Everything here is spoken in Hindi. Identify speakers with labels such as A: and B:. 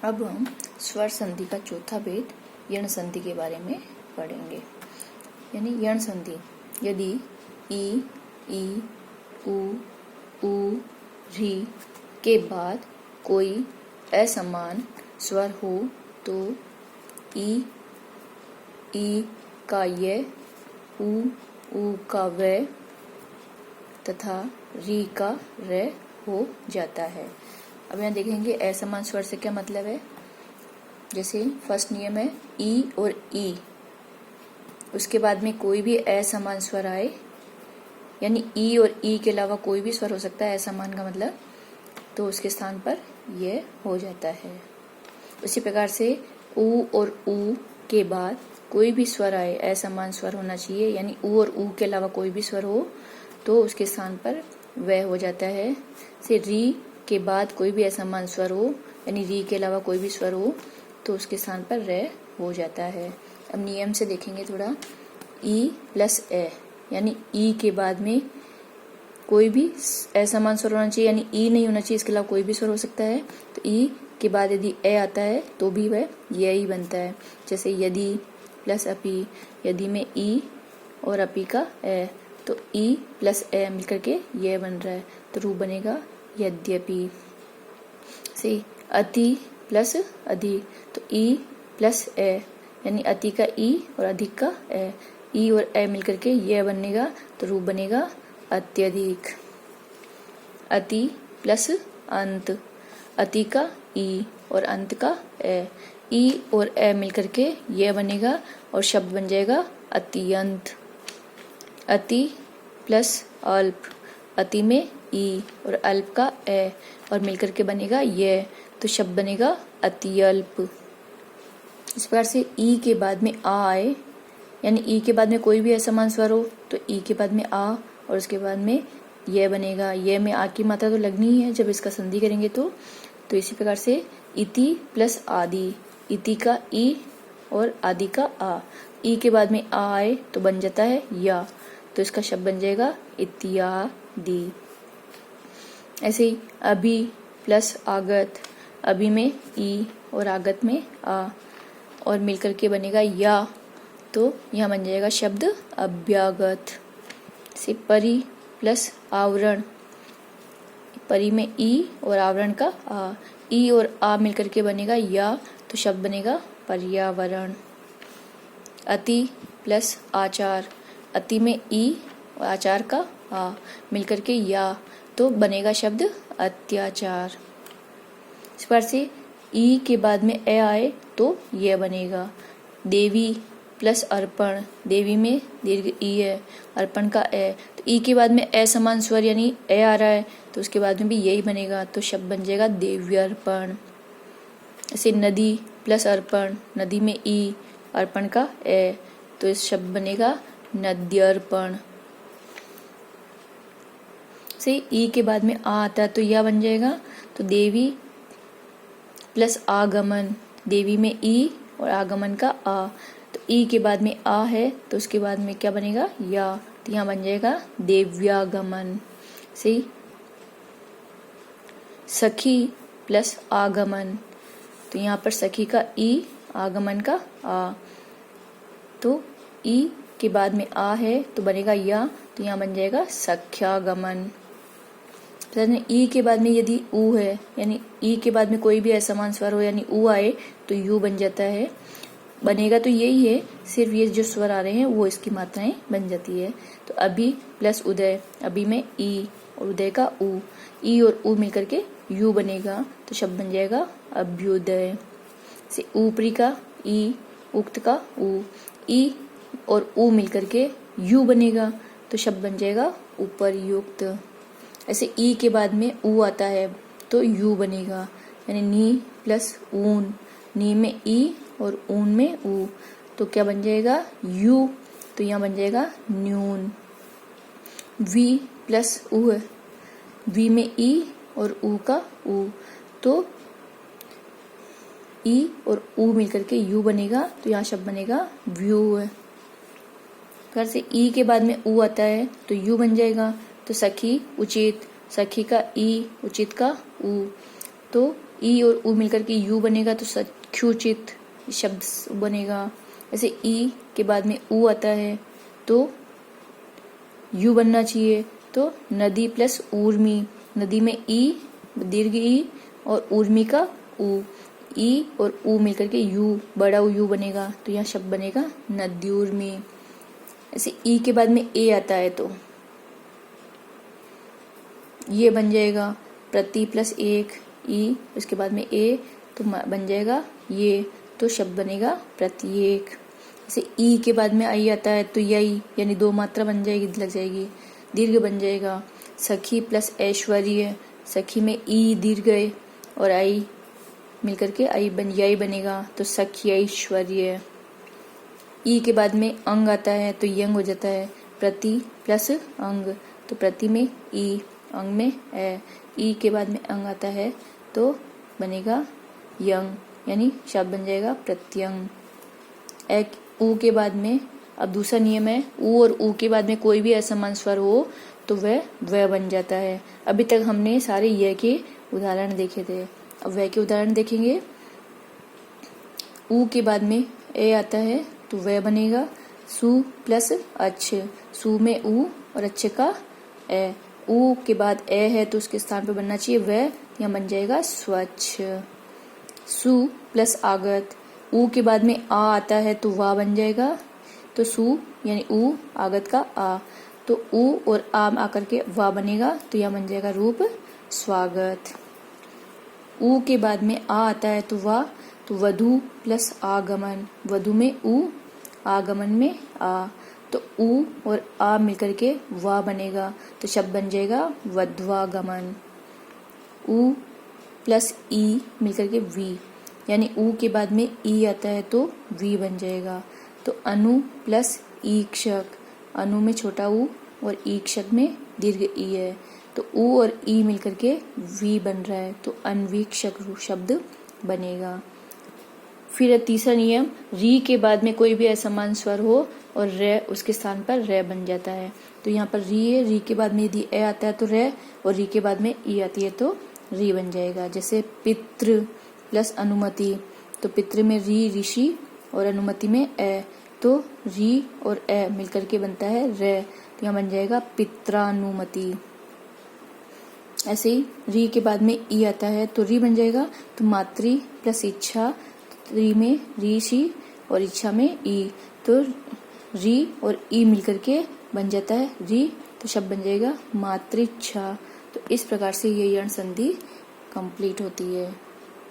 A: अब हम स्वर संधि का चौथा भेद यण संधि के बारे में पढ़ेंगे। यानी यण संधि, यदि ई, उ, री के बाद कोई असमान स्वर हो तो ई का य, उ का व तथा री का र हो जाता है। अब यहाँ देखेंगे असमान स्वर से क्या मतलब है। जैसे फर्स्ट नियम है ई और ई, उसके बाद में कोई भी असमान स्वर आए, यानी ई और ई के अलावा कोई भी स्वर हो सकता है असमान का मतलब, तो उसके स्थान पर यह हो जाता है। उसी प्रकार से उ और उ के बाद कोई भी स्वर आए, असमान स्वर होना चाहिए, यानी उ और उ के अलावा कोई भी स्वर हो तो उसके स्थान पर वह हो जाता है। से री के बाद कोई भी असमान स्वर हो, यानी री के अलावा कोई भी स्वर हो तो उसके स्थान पर र हो जाता है। अब नियम से देखेंगे थोड़ा। ई प्लस ए, यानी ई के बाद में कोई भी असमान स्वर होना चाहिए, यानी ई नहीं होना चाहिए, इसके अलावा कोई भी स्वर हो सकता है। तो ई के बाद यदि ए आता है तो भी वह ये ही बनता है। जैसे यदि प्लस अपी, यदि में ई और अपी का ए, तो ई प्लस ए मिलकर के ये बन रहा है, तो रूप बनेगा यद्यपि। से अति प्लस अधि, तो ई प्लस ए, यानी अति का ई और अधिक का ए, ई और ए मिलकर के ये बनेगा, तो रूप बनेगा अत्यधिक। अति प्लस अंत, अति का ई और अंत का ए, ई और ए मिलकर के ये बनेगा और शब्द बन जाएगा अत्यंत। अति प्लस अल्प, अति में ई और अल्प का ए और मिलकर के बनेगा ये, तो शब्द बनेगा अत्यल्प। इस प्रकार से ई के बाद में आ आए, यानी ई के बाद में कोई भी असमान स्वर हो तो ई के बाद में आ और उसके बाद में ये बनेगा। ये में आ की मात्रा तो लगनी ही है जब इसका संधि करेंगे तो इसी प्रकार से इति प्लस आदि, इति का ई और आदि का आ, ई के बाद में आ आए तो बन जाता है या, तो इसका शब्द बन जाएगा इत्यादि। ऐसे ही अभी प्लस आगत, अभी में ई और आगत में आ और मिलकर के बनेगा या, तो यहाँ बन जाएगा शब्द अभ्यागत। से परि प्लस आवरण, परि में ई और आवरण का आ, ई और आ मिलकर के बनेगा या, तो शब्द बनेगा पर्यावरण। अति प्लस आचार, अति में ई और आचार का आ मिलकर के या, तो बनेगा शब्द अत्याचार। इस प्रकार से ई के बाद में ए आए तो यह बनेगा। देवी प्लस अर्पण, देवी में दीर्घ ई है, अर्पण का ए, तो ई के बाद में असमान स्वर यानी ए आ रहा है तो उसके बाद में भी यही बनेगा, तो शब्द बन जाएगा देव्यर्पण। ऐसे नदी प्लस अर्पण, नदी में ई, अर्पण का ए, तो इस शब्द बनेगा नद्यर्पण। से ई के बाद में आ आता है तो यह बन जाएगा, तो देवी प्लस आगमन, देवी में ई और आगमन का आ, तो ई के बाद में आ है तो उसके बाद में क्या बनेगा या, तो यहाँ बन जाएगा देव्यागमन। से सखी प्लस आगमन, तो यहाँ पर सखी का ई, आगमन का आ, तो ई के बाद में आ है तो बनेगा या, तो यहाँ बन जाएगा सख्यागमन। ई के बाद में यदि उ है, यानी ई के बाद में कोई भी असमान स्वर हो यानी उ आए तो यू बन जाता है, बनेगा तो यही है, सिर्फ ये जो स्वर आ रहे हैं वो इसकी मात्राएं बन जाती है। तो अभी प्लस उदय, अभी में ई और उदय का उ, ई और उ मिलकर के यू बनेगा, तो शब्द बन जाएगा अभ्युदय। से ऊपरी का ई, उक्त का उ, ई और उ मिलकर के यू बनेगा, तो शब्द बन जाएगा उपर्युक्त। ऐसे ई के बाद में उ आता है तो यू बनेगा, यानी नी प्लस ऊन, नी में ई और ऊन में उ, तो क्या बन जाएगा यू, तो यहाँ बन जाएगा न्यून। वी प्लस उ है, वी में ई और उ का उ, तो ई और उ मिलकर के यू बनेगा, तो यहाँ शब्द बनेगा व्यू है। घर से ई के बाद में उ आता है तो यू बन जाएगा, तो सखी उचित, सखी का ई, उचित का उ, तो ई और ऊ मिलकर के यू बनेगा तो सख्युचित शब्द बनेगा। ऐसे ई के बाद में ऊ आता है तो यू बनना चाहिए, तो नदी प्लस ऊर्मी। नदी में ई, दीर्घ ई और ऊर्मी का ऊ, ई और ऊ मिलकर के यू, बड़ा यू बनेगा, तो यहाँ शब्द बनेगा नद्यूर्मी। ऐसे ई के बाद में ए आता है तो ये बन जाएगा प्रति प्लस एक ई, उसके बाद में ए तो बन जाएगा ये, तो शब्द बनेगा प्रत्येक। जैसे ई के बाद में आई आता है तो यही, यानी दो मात्रा बन जाएगी, लग जाएगी, दीर्घ बन जाएगा। सखी प्लस ऐश्वर्य, सखी में ई दीर्घ है और आई मिलकर के आई यही बनेगा, तो सख्यैश्वर्य। ई के बाद में अंग आता है तो यंग हो जाता है, प्रति प्लस अंग, तो प्रति में ई, अंग में ए। ई के बाद में अंग आता है तो बनेगा यंग, यानी शब्द बन जाएगा प्रत्यंग। एक ऊ के बाद में, अब दूसरा नियम है, ऊ और ऊ के बाद में कोई भी असमान स्वर हो तो वह बन जाता है। अभी तक हमने सारे य के उदाहरण देखे थे, अब वह के उदाहरण देखेंगे। ऊ के बाद में ए आता है तो वह बनेगा सु प्लस अच्छ, सु में ऊ और अच्छे का ए। ऊ के बाद ए है तो उसके स्थान पर बनना चाहिए वह, यहाँ बन जाएगा स्वच्छ। सु प्लस आगत, ऊ के बाद में आ आता है तो वाह बन जाएगा, तो सु यानी ऊ आगत का आ, तो ऊ और आम आकर के वाह बनेगा, तो यह बन जाएगा रूप स्वागत। ऊ के बाद में आ आता है तो वाह, तो वधु प्लस आगमन, वधु में ऊ, आगमन में आ, तो ऊ और आ मिलकर के वाह बनेगा, तो शब्द बन जाएगा वध्वागमन। ऊ प्लस ई मिलकर के वी, यानी ऊ के बाद में ई आता है तो वी बन जाएगा, तो अनु प्लस ईक्षक, अनु में छोटा ऊ और ईक्षक में दीर्घ ई है, तो ऊ और ई मिलकर के वी बन रहा है, तो अन्वीक्षक शब्द बनेगा। फिर तीसरा नियम, री के बाद में कोई भी असमान स्वर हो और रे उसके स्थान पर रे बन जाता है, तो यहाँ पर री है, री के बाद में यदि ए आता है तो रे, और री के बाद में ई आती है तो री बन जाएगा। जैसे पितृ प्लस अनुमति, तो पितृ में री ऋषि और अनुमति में ए, तो री और ए मिलकर के बनता है रे, तो यहाँ बन जाएगा पित्रानुमति। ऐसे ही री के बाद में ई आता है तो री बन जाएगा, तो मातृ प्लस इच्छा, री में ऋषि और इच्छा में ई, तो री और ई मिलकर के बन जाता है री, तो शब्द बन जाएगा मातृच्छा। तो इस प्रकार से ये यण संधि कंप्लीट होती है।